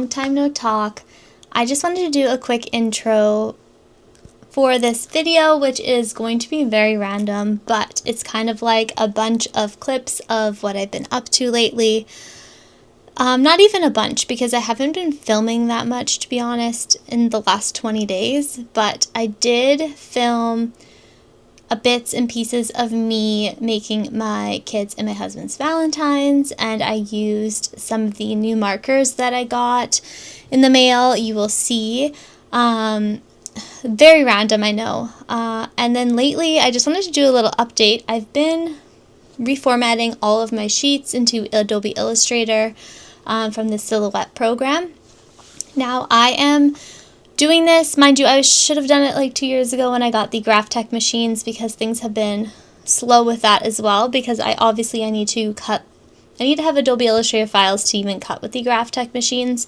long time no talk. I just wanted to do a quick intro for this video, which is going to be very random, but it's kind of like a bunch of clips of what I've been up to lately. Not even a bunch, because I haven't been filming that much, to be honest, in the last 20 days, but I did film bits and pieces of me making my kids and my husband's Valentines, and I used some of the new markers that I got in the mail. You will see. Very random, I know. And then lately, I just wanted to do a little update. I've been reformatting all of my sheets into Adobe Illustrator from the Silhouette program. Now, I am doing this, mind you, I should have done it like 2 years ago when I got the Graphtec machines, because things have been slow with that as well, because I need to have Adobe Illustrator files to even cut with the Graphtec machines.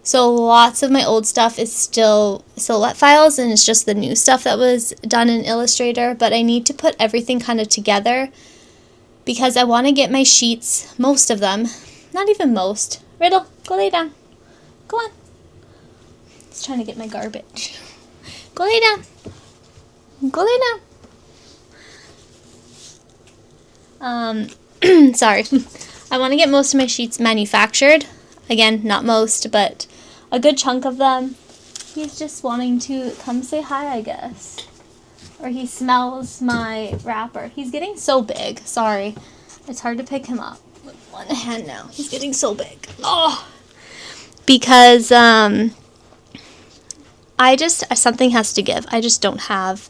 So lots of my old stuff is still Silhouette files, and it's just the new stuff that was done in Illustrator, but I need to put everything kind of together because I want to get my sheets, most of them, not even most. Riddle, go lay down. Go on. He's trying to get my garbage. Go lay down. Go lay down. Sorry. I want to get most of my sheets manufactured. Again, not most, but a good chunk of them. He's just wanting to come say hi, I guess. Or he smells my wrapper. He's getting so big. Sorry. It's hard to pick him up with one hand now. He's getting so big. Oh! Because, something has to give. I just don't have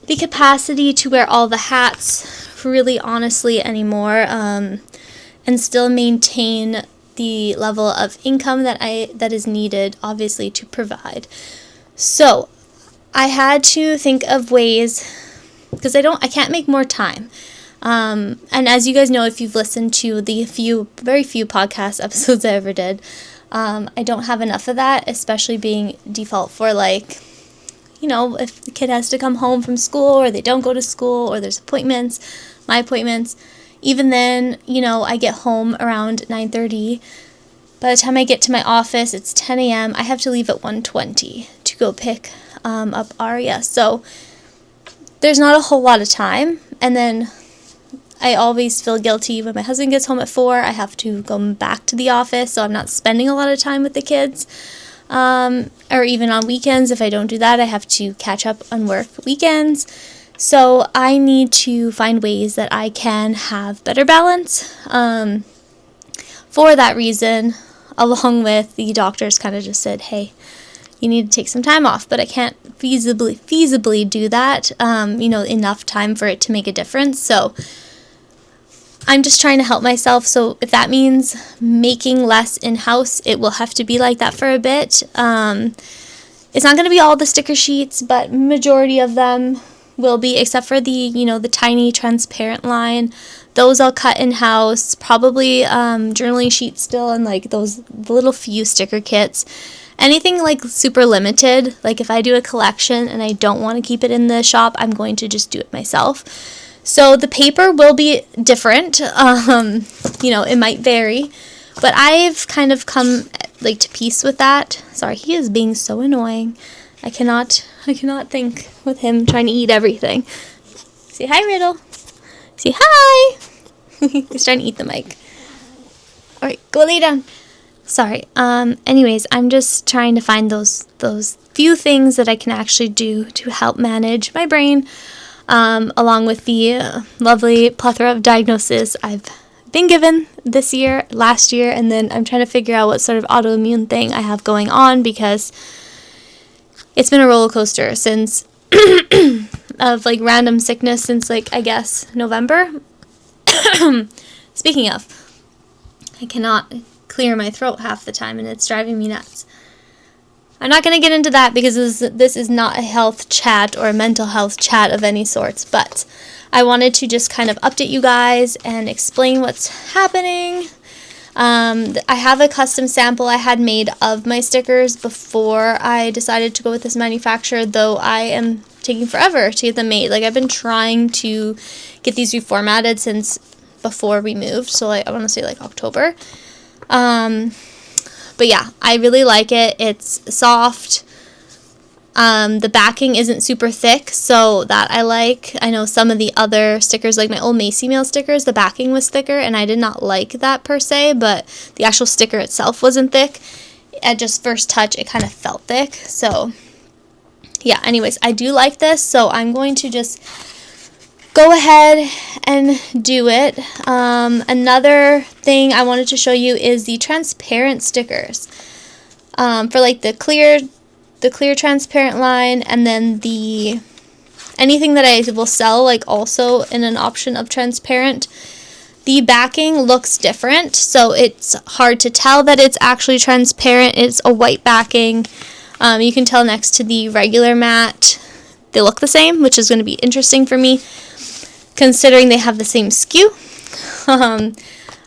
the capacity to wear all the hats, really honestly, anymore, and still maintain the level of income that is needed, obviously, to provide. So I had to think of ways, because I can't make more time. And as you guys know, if you've listened to the very few podcast episodes I ever did, I don't have enough of that, especially being default for if the kid has to come home from school, or they don't go to school, or there's my appointments. Even then, I get home around 9:30. By the time I get to my office, it's 10 a.m. I have to leave at 1:20 to go pick up Aria. So there's not a whole lot of time. And then I always feel guilty when my husband gets home at 4. I have to go back to the office, so I'm not spending a lot of time with the kids. Or even on weekends. If I don't do that, I have to catch up on work weekends. So I need to find ways that I can have better balance. For that reason, along with the doctors kind of just said, hey, you need to take some time off, but I can't feasibly do that, enough time for it to make a difference. So I'm just trying to help myself. So if that means making less in-house, it will have to be like that for a bit. It's not going to be all the sticker sheets, but majority of them will be, except for the tiny transparent line. Those I'll cut in-house. Probably journaling sheets still, and the little few sticker kits. Anything super limited, if I do a collection and I don't want to keep it in the shop, I'm going to just do it myself. So the paper will be different. It might vary, but I've kind of come to peace with that. Sorry, he is being so annoying. I cannot think with him trying to eat everything. Say hi, Riddle. Say hi. He's trying to eat the mic. All right, go lay down. Sorry. Anyways, I'm just trying to find those few things that I can actually do to help manage my brain, along with the lovely plethora of diagnoses I've been given last year, and then I'm trying to figure out what sort of autoimmune thing I have going on, because it's been a roller coaster since of random sickness since I guess November. Speaking of, I cannot clear my throat half the time, and it's driving me nuts. I'm not going to get into that because this is not a health chat or a mental health chat of any sorts, but I wanted to just kind of update you guys and explain what's happening. I have a custom sample I had made of my stickers before I decided to go with this manufacturer, though I am taking forever to get them made. I've been trying to get these reformatted since before we moved, so I want to say October. But yeah, I really like it. It's soft. The backing isn't super thick, so that I like. I know some of the other stickers, like my old Macy Meal stickers, the backing was thicker, and I did not like that per se, but the actual sticker itself wasn't thick. At just first touch, it kind of felt thick. So yeah, anyways, I do like this, so I'm going to just go ahead and do it. Another thing I wanted to show you is the transparent stickers. For like the clear transparent line, and then the anything that I will sell like also in an option of transparent. The backing looks different, so it's hard to tell that it's actually transparent. It's a white backing. You can tell next to the regular mat they look the same, which is going to be interesting for me considering they have the same SKU.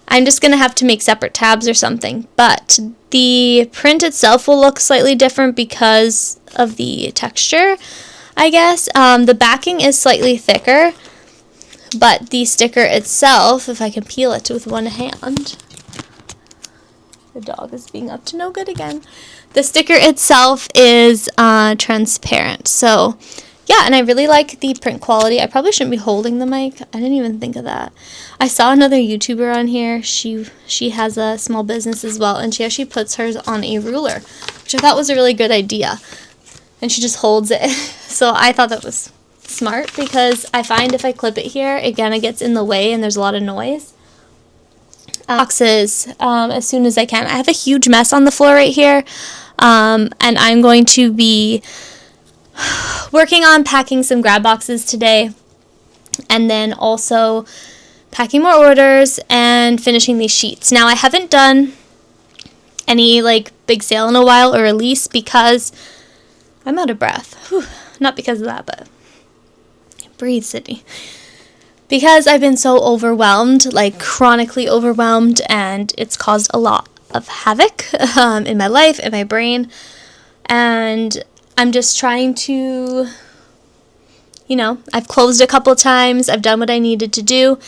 I'm just going to have to make separate tabs or something, but the print itself will look slightly different because of the texture, I guess. The backing is slightly thicker, but the sticker itself, if I can peel it with one hand, the dog is being up to no good again. The sticker itself is transparent, so yeah, and I really like the print quality. I probably shouldn't be holding the mic. I didn't even think of that. I saw another YouTuber on here. She has a small business as well, and she actually puts hers on a ruler, which I thought was a really good idea. And she just holds it. So I thought that was smart, because I find if I clip it here, again, it gets in the way and there's a lot of noise. Boxes as soon as I can. I have a huge mess on the floor right here, and I'm going to be working on packing some grab boxes today, and then also packing more orders and finishing these sheets. Now, I haven't done any like big sale in a while or release because I'm out of breath. Whew. Not because of that, but breathe, Sydney. Because I've been so overwhelmed, like chronically overwhelmed, and it's caused a lot of havoc in my life, in my brain, and I'm just trying to, I've closed a couple times, I've done what I needed to do,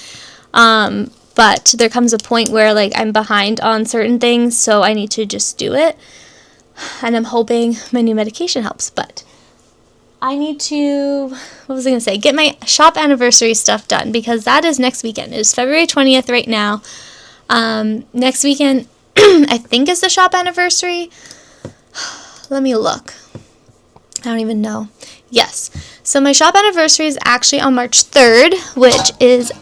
but there comes a point where, like, I'm behind on certain things, so I need to just do it, and I'm hoping my new medication helps, but I need to, get my shop anniversary stuff done, because that is next weekend. It is February 20th right now. Next weekend, I think, is the shop anniversary. Let me look. I don't even know. Yes. So my shop anniversary is actually on March 3rd, which is,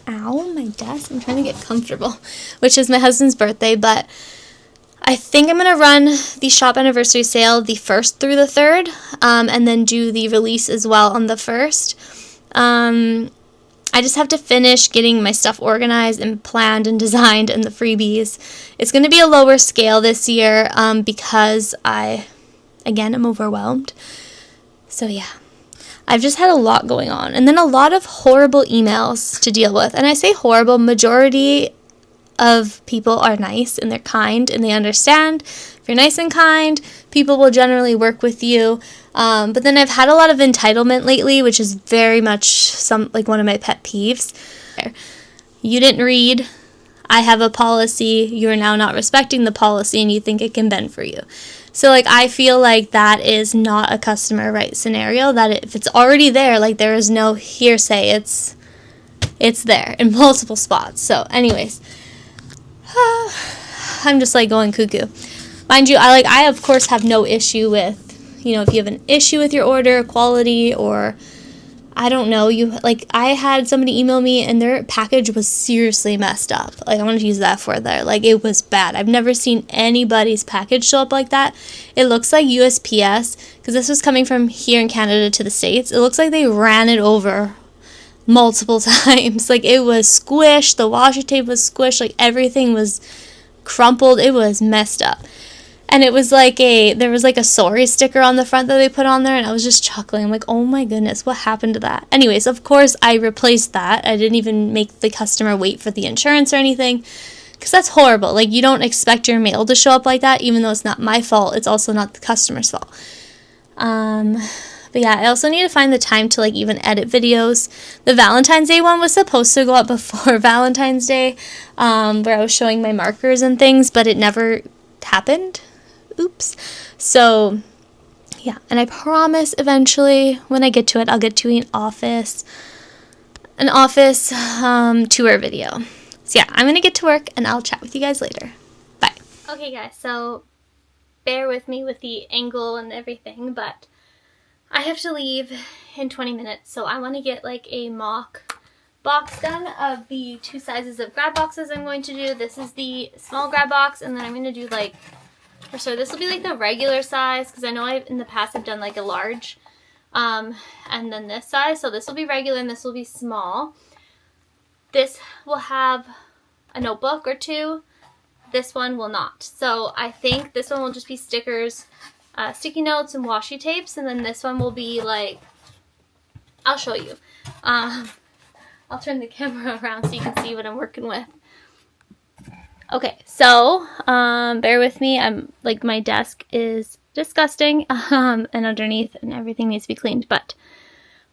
ow, my desk. I'm trying to get comfortable, which is my husband's birthday, but I think I'm going to run the shop anniversary sale the 1st through the 3rd, and then do the release as well on the 1st. I just have to finish getting my stuff organized and planned and designed, and the freebies. It's going to be a lower scale this year because again, I'm overwhelmed. So yeah, I've just had a lot going on, and then a lot of horrible emails to deal with. And I say horrible, majority of people are nice and they're kind and they understand. If you're nice and kind, people will generally work with you. But then I've had a lot of entitlement lately, which is very much one of my pet peeves. You didn't read. I have a policy. You're now not respecting the policy, and you think it can bend for you. So, I feel like that is not a customer right scenario. That if it's already there, there is no hearsay. It's there in multiple spots. So, anyways, I'm just going cuckoo. Mind you, I of course have no issue with, if you have an issue with your order quality, or I don't know, I had somebody email me and their package was seriously messed up. I want to use that for there. It was bad. I've never seen anybody's package show up like that. It looks like USPS, because this was coming from here in Canada to the States. It looks like they ran it over multiple times. It was squished. The washi tape was squished. Everything was crumpled. It was messed up. And it was there was a sorry sticker on the front that they put on there, and I was just chuckling. I'm oh my goodness, what happened to that? Anyways, of course, I replaced that. I didn't even make the customer wait for the insurance or anything, because that's horrible. You don't expect your mail to show up like that, even though it's not my fault. It's also not the customer's fault. But yeah, I also need to find the time to even edit videos. The Valentine's Day one was supposed to go up before Valentine's Day, where I was showing my markers and things, but it never happened. Oops. So yeah, and I promise eventually when I get to it, I'll get to an office tour video. So yeah, I'm gonna get to work and I'll chat with you guys later. Bye. Okay guys, so bear with me with the angle and everything, but I have to leave in 20 minutes, so I want to get like a mock box done of the 2 sizes of grab boxes I'm going to do. This is the small grab box, and then I'm going to do like, or so this will be like the regular size, because I know in the past I've done like a large, and then this size, so this will be regular and this will be small. This will have a notebook or 2. This one will not. So I think this one will just be stickers, sticky notes, and washi tapes, and then this one will be like, I'll show you. I'll turn the camera around so you can see what I'm working with. Okay, so bear with me. I'm like, my desk is disgusting, and underneath and everything needs to be cleaned, but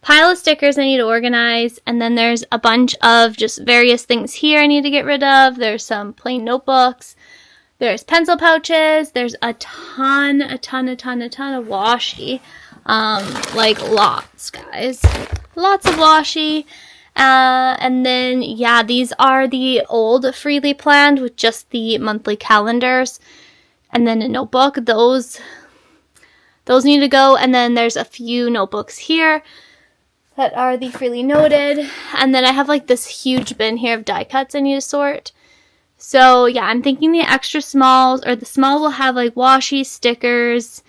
pile of stickers I need to organize, and then there's a bunch of just various things here I need to get rid of. There's some plain notebooks, there's pencil pouches, there's a ton of washi, like lots, guys, lots of washi. And then, yeah, these are the old Freely Planned with just the monthly calendars. And then a notebook. Those need to go. And then there's a few notebooks here that are the Freely Noted. And then I have like this huge bin here of die cuts I need to sort. So, yeah, I'm thinking the extra smalls, or the small will have like washi, stickers,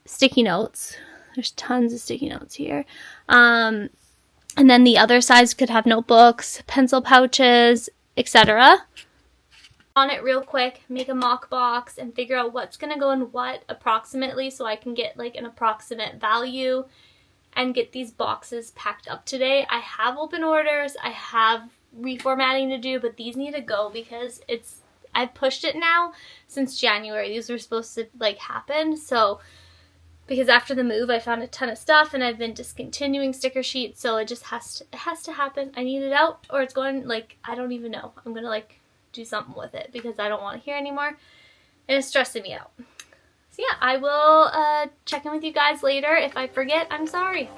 sticky notes. There's tons of sticky notes here. And then the other size could have notebooks, pencil pouches, etc. On it real quick, make a mock box and figure out what's going to go in what approximately, so I can get like an approximate value and get these boxes packed up today. I have open orders, I have reformatting to do, but these need to go because I've pushed it now since January. These were supposed to like happen, so because after the move I found a ton of stuff and I've been discontinuing sticker sheets, so it just has to happen. I need it out, or it's going, like, I don't even know. I'm gonna like do something with it because I don't want to hear anymore and it's stressing me out. So yeah, I will check in with you guys later. If I forget, I'm sorry.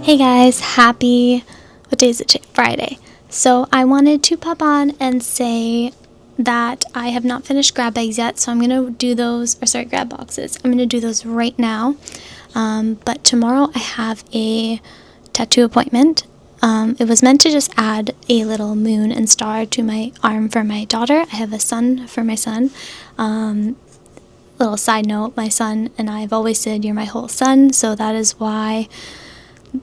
Hey guys, what day is it? Friday. So I wanted to pop on and say that I have not finished grab bags yet, so I'm going to do those, grab boxes. I'm going to do those right now. But tomorrow I have a tattoo appointment. It was meant to just add a little moon and star to my arm for my daughter. I have a sun for my son. Little side note, my son and I have always said, "You're my whole son," so that is why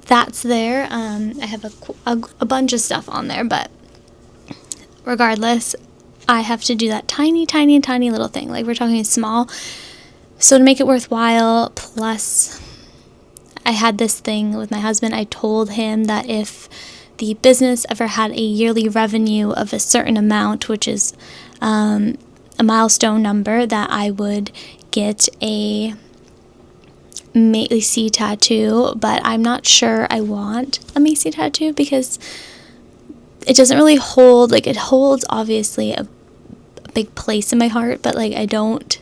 that's there. I have a bunch of stuff on there, but regardless, I have to do that tiny little thing. Like, we're talking small. So to make it worthwhile, plus I had this thing with my husband. I told him that if the business ever had a yearly revenue of a certain amount, which is a milestone number, that I would get a Macy tattoo, but I'm not sure I want a Macy tattoo because it doesn't really hold, like, it holds obviously a big place in my heart, but like I don't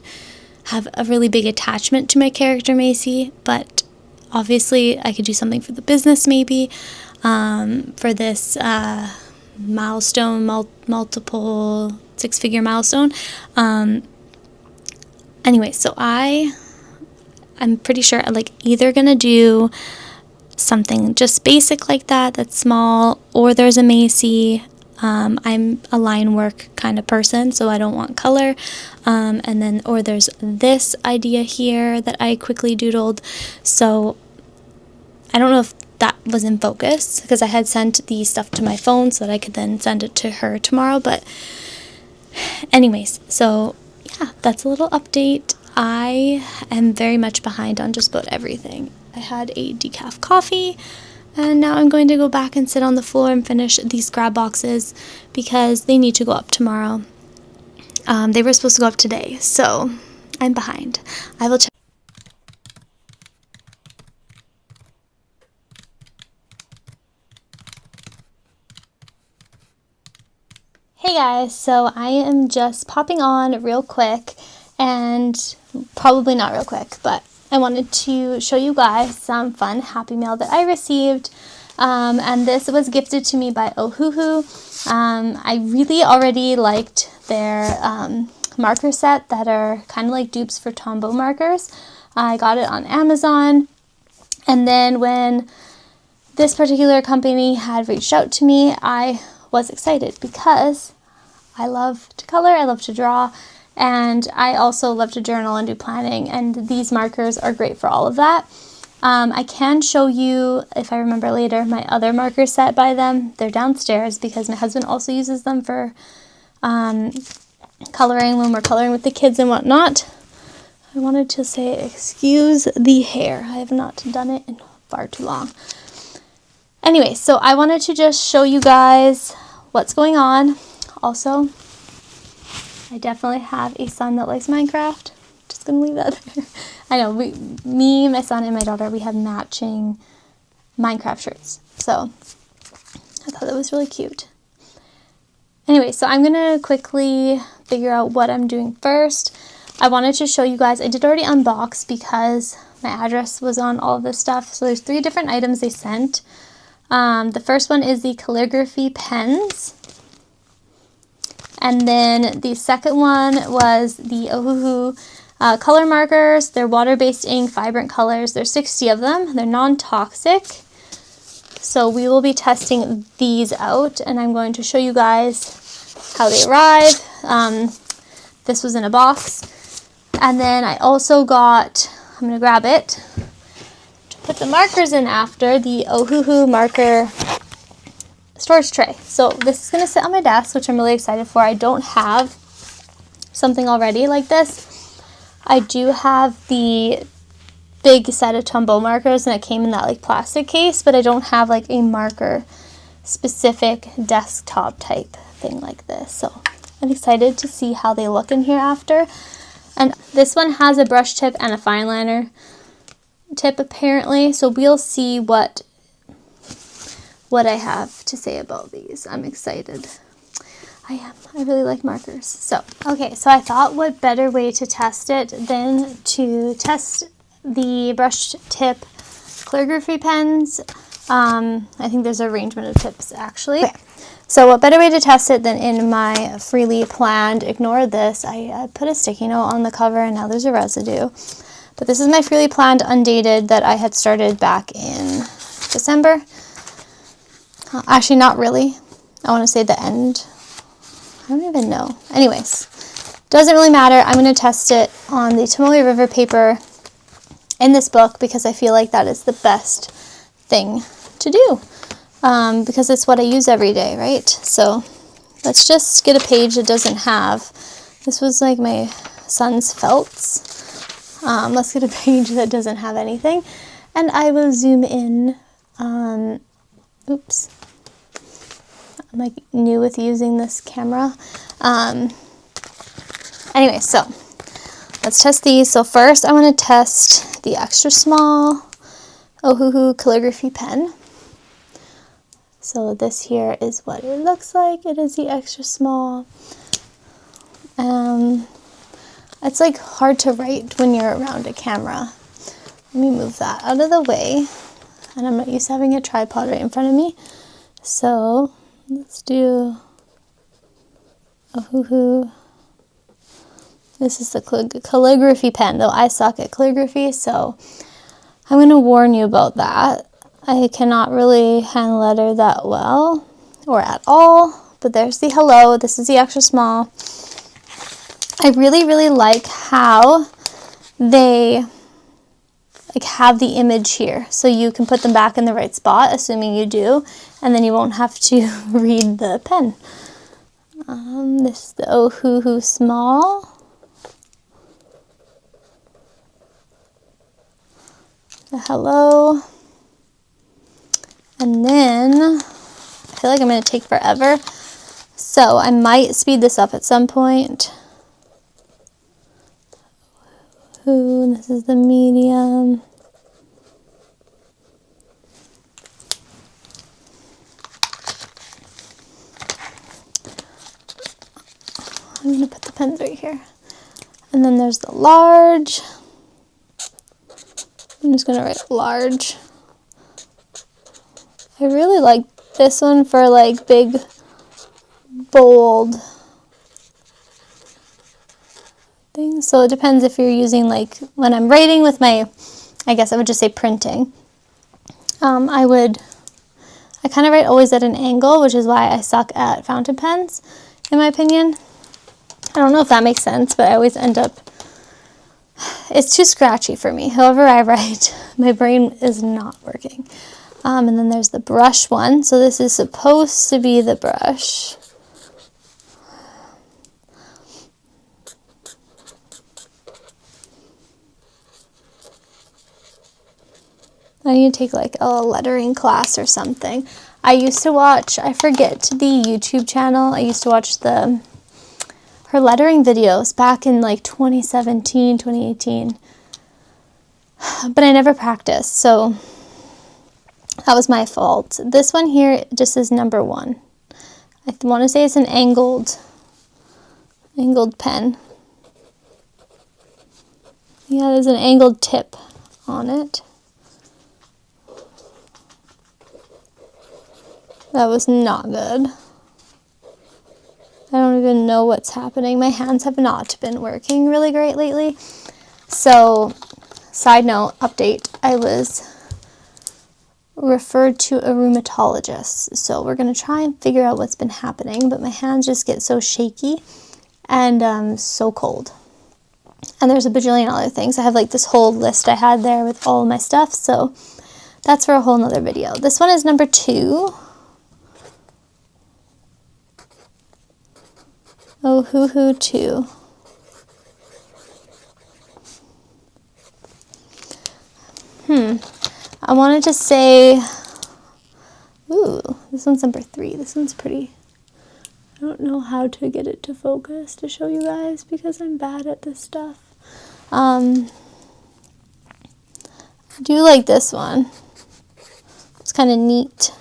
have a really big attachment to my character Macy. But obviously I could do something for the business maybe, for this milestone, multiple 6-figure milestone. Anyway, so I'm pretty sure like either gonna do something just basic like that, that's small, or there's a Macy. I'm a line work kind of person, so I don't want color. And then, or there's this idea here that I quickly doodled. So I don't know if that was in focus because I had sent the stuff to my phone so that I could then send it to her tomorrow. But anyways, so yeah, that's a little update. I am very much behind on just about everything. I had a decaf coffee, and now I'm going to go back and sit on the floor and finish these grab boxes because they need to go up tomorrow. They were supposed to go up today, so I'm behind. I will check. Hey guys, so I am just popping on real quick, and probably not real quick, but I wanted to show you guys some fun Happy Mail that I received, and this was gifted to me by Ohuhu. I really already liked their marker set that are kind of like dupes for Tombow markers. I got it on Amazon, and then when this particular company had reached out to me, I was excited because I love to color, I love to draw, and I also love to journal and do planning, and these markers are great for all of that. I can show you, if I remember later, my other marker set by them. They're downstairs because my husband also uses them for coloring when we're coloring with the kids and whatnot. I wanted to say, excuse the hair. I have not done it in far too long. Anyway, so I wanted to just show you guys what's going on. Also, I definitely have a son that likes Minecraft. Just gonna leave that there. I know, me, my son, and my daughter, we have matching Minecraft shirts. So, I thought that was really cute. Anyway, so I'm gonna quickly figure out what I'm doing first. I wanted to show you guys, I did already unbox because my address was on all of this stuff. So there's 3 different items they sent. The first one is the calligraphy pens, and then the second one was the Ohuhu color markers. They're water-based ink, vibrant colors. There's 60 of them. They're non-toxic, so we will be testing these out, and I'm going to show you guys how they arrive. This was in a box, and then I also got, I'm going to grab it, put the markers in after, the Ohuhu marker storage tray. So this is going to sit on my desk, which I'm really excited for. I don't have something already like this. I do have the big set of tombow markers, and it came in that like plastic case, but I don't have like a marker specific desktop type thing like this. So I'm excited to see how they look in here after. And this one has a brush tip and a fine liner tip apparently, so we'll see what I have to say about these. I'm excited. I really like markers. So okay, so I thought what better way to test it than to test the brush tip calligraphy pens. I think there's an arrangement of tips actually. Okay. So what better way to test it than in my freely planned, ignore this, I put a sticky note on the cover and now there's a residue. But this is my freely planned undated that I had started back in December. Actually, not really. I want to say the end. I don't even know. Anyways, doesn't really matter. I'm going to test it on the Tombow River paper in this book because I feel like that is the best thing to do. Because it's what I use every day, right? So let's just get a page that doesn't have. This was like my son's felts. Let's get a page that doesn't have anything, and I will zoom in. Oops, I'm like new with using this camera. Anyway, so let's test these. So first I want to test the extra small Ohuhu calligraphy pen. So this here is what it looks like. It is the extra small. It's like hard to write when you're around a camera. Let me move that out of the way. And I'm not used to having a tripod right in front of me. So let's do Ohuhu. This is the calligraphy pen, though I suck at calligraphy, so I'm going to warn you about that. I cannot really hand letter that well, or at all. But there's the hello. This is the extra small. I really, really like how they have the image here. So you can put them back in the right spot, assuming you do, and then you won't have to read the pen. This is the Ohuhu small. the hello. And then I feel like I'm going to take forever, so I might speed this up at some point. Ooh, this is the medium. I'm going to put the pens right here. And then there's the large. I'm just going to write large. I really like this one for like big, bold things. So it depends if you're using, like, when I'm writing with my, I guess I would just say printing. I kind of write always at an angle, which is why I suck at fountain pens, in my opinion. I don't know if that makes sense, but I always end up, it's too scratchy for me. However I write, my brain is not working. And then there's the brush one. So this is supposed to be the brush. I need to take like a lettering class or something. I used to watch, I forget the YouTube channel. I used to watch her lettering videos back in like 2017, 2018. But I never practiced, so that was my fault. This one here just is number 1. I want to say it's an angled pen. Yeah, there's an angled tip on it. That was not good. I don't even know what's happening. My hands have not been working really great lately. So, side note, update, I was referred to a rheumatologist. So we're going to try and figure out what's been happening, but my hands just get so shaky and so cold. And there's a bajillion other things. I have like this whole list I had there with all of my stuff, so that's for a whole nother video. This one is number 2. Ohuhu 2. I wanted to say, ooh, this one's number 3. This one's pretty. I don't know how to get it to focus to show you guys because I'm bad at this stuff. I do like this one. It's kind of neat.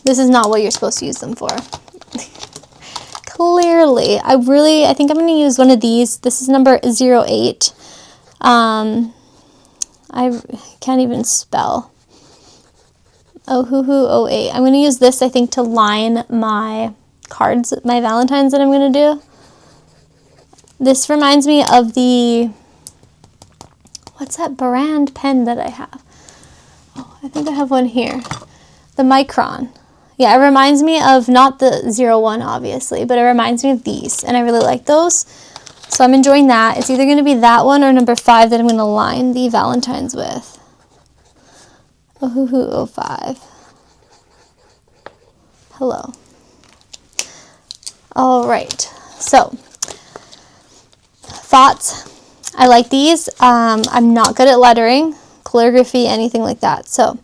This is not what you're supposed to use them for. Clearly. I think I'm going to use one of these. This is number 08. I can't even spell. Ohuhu 08. I'm going to use this, I think, to line my cards, my Valentines that I'm going to do. This reminds me of the, what's that brand pen that I have? Oh, I think I have one here. The Micron. Yeah, it reminds me of, not the 01 obviously, but it reminds me of these, and I really like those. So I'm enjoying that. It's either going to be that one or number 5 that I'm going to line the Valentines with. Ohuhu 05. Hello. All right. So, thoughts. I like these. I'm not good at lettering, calligraphy, anything like that. So,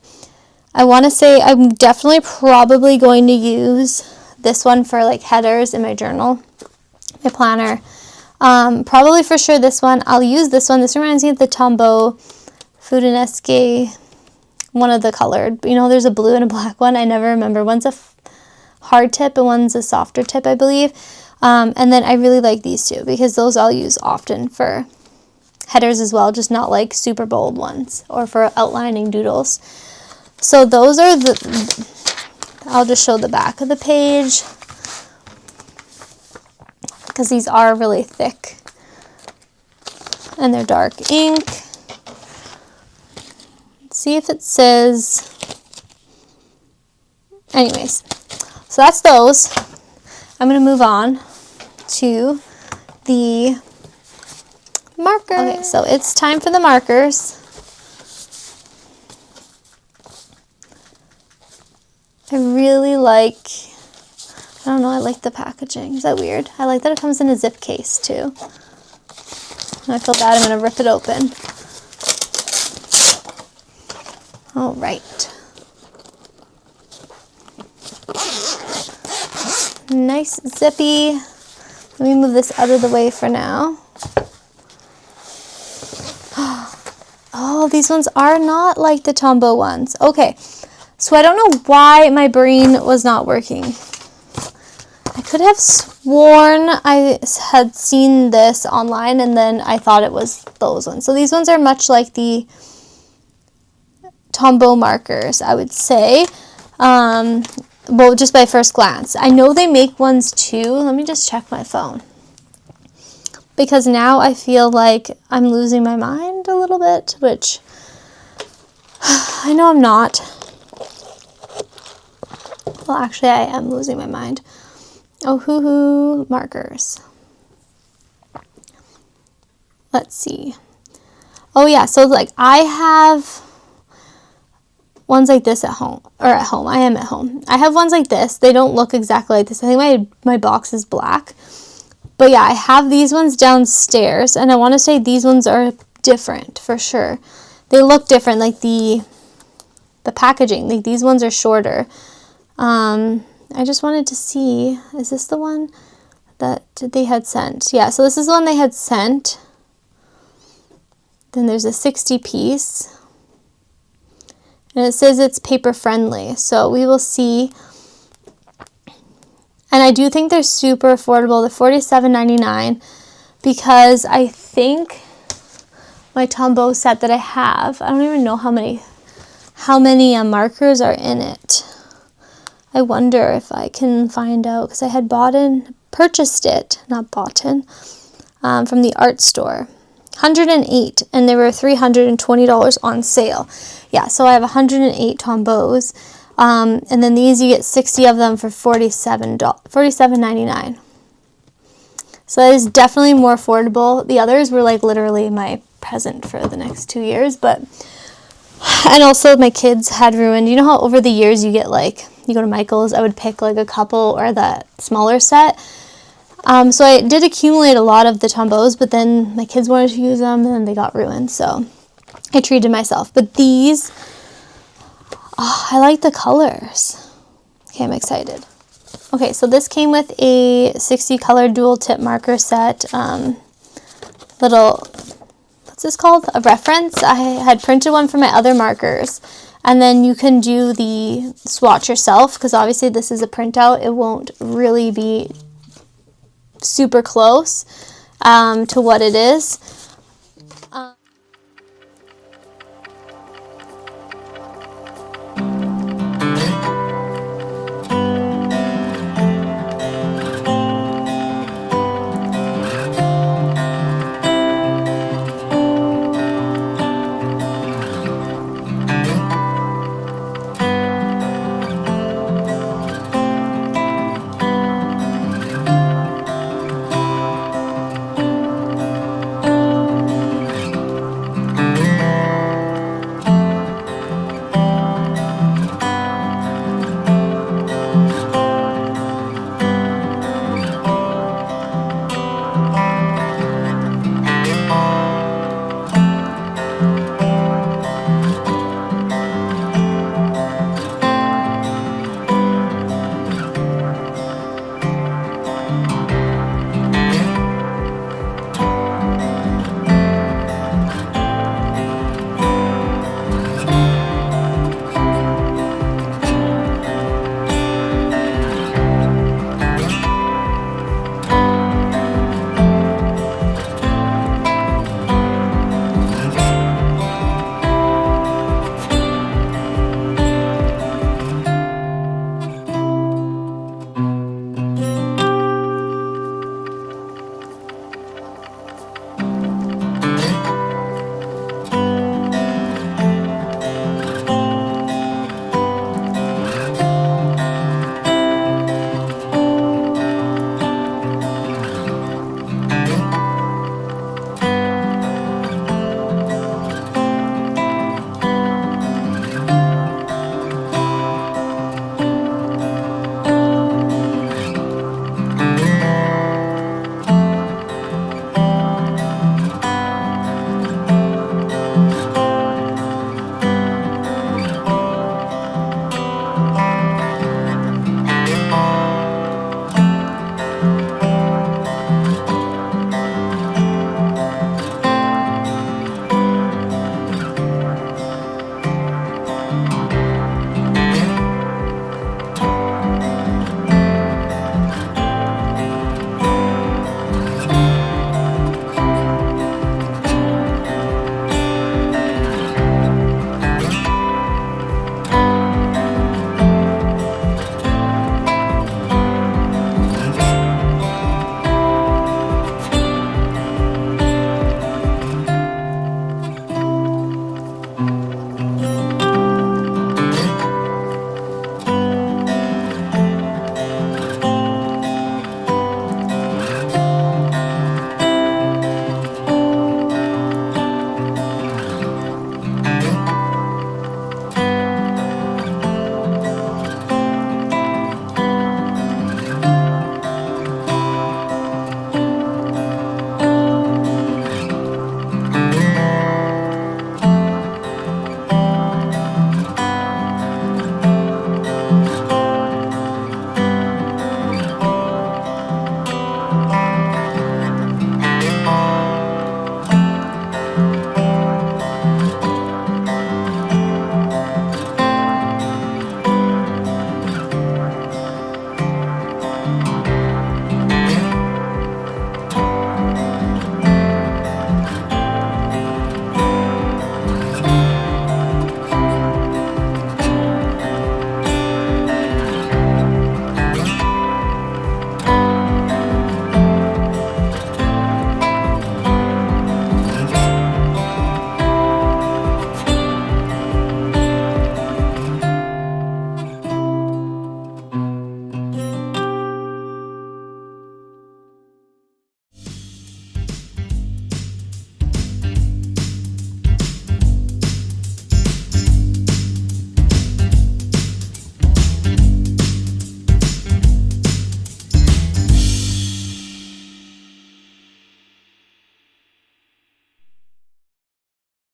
I want to say I'm definitely probably going to use this one for like headers in my journal, my planner. Probably for sure this one. I'll use this one. This reminds me of the Tombow Fudanesque, one of the colored. You know, there's a blue and a black one. I never remember. One's a hard tip and one's a softer tip, I believe. And then I really like these two because those I'll use often for headers as well, just not like super bold ones or for outlining doodles. So those are I'll just show the back of the page because these are really thick and they're dark ink. Let's see if it says, anyways, so that's those. I'm going to move on to the marker. Okay, so it's time for the markers. I really like I don't know, I like the packaging. Is that weird? I like that it comes in a zip case too. I feel bad, I'm going to rip it open. All right. Nice zippy. Let me move this out of the way for now. Oh, these ones are not like the tombow ones. Okay, so I don't know why my brain was not working. I could have sworn I had seen this online and then I thought it was those ones. So these ones are much like the tombow markers, I would say. Well, just by first glance. I know they make ones too. Let me just check my phone. Because now I feel like I'm losing my mind a little bit, which I know I'm not. Well, actually, I am losing my mind. Ohuhu markers. Let's see. Oh, yeah. So, like, I have ones like this at home, or at home. I am at home. I have ones like this. They don't look exactly like this. I think my box is black. But yeah, I have these ones downstairs, and I want to say these ones are different for sure. They look different, like the packaging. Like these ones are shorter. I just wanted to see, is this the one that they had sent? Yeah, so this is the one they had sent. Then there's a 60 piece. And it says it's paper friendly, so we will see. And I do think they're super affordable. They're $47.99 because I think my tombow set that I have, I don't even know how many markers are in it. I wonder if I can find out because I had purchased it from the art store. 108, and they were $320 on sale. Yeah, so I have 108 tombows, and then these you get 60 of them for $47.99. So that is definitely more affordable. The others were like literally my present for the next 2 years, and also my kids had ruined. You know how over the years you get like, you go to Michael's, I would pick like a couple or that smaller set. So I did accumulate a lot of the tombows, but then my kids wanted to use them and then they got ruined. So I treated myself. But these, I like the colors. Okay, I'm excited. Okay, so this came with a 60 color dual tip marker set. What's this called? A reference. I had printed one for my other markers. And then you can do the swatch yourself because obviously this is a printout. It won't really be super close to what it is.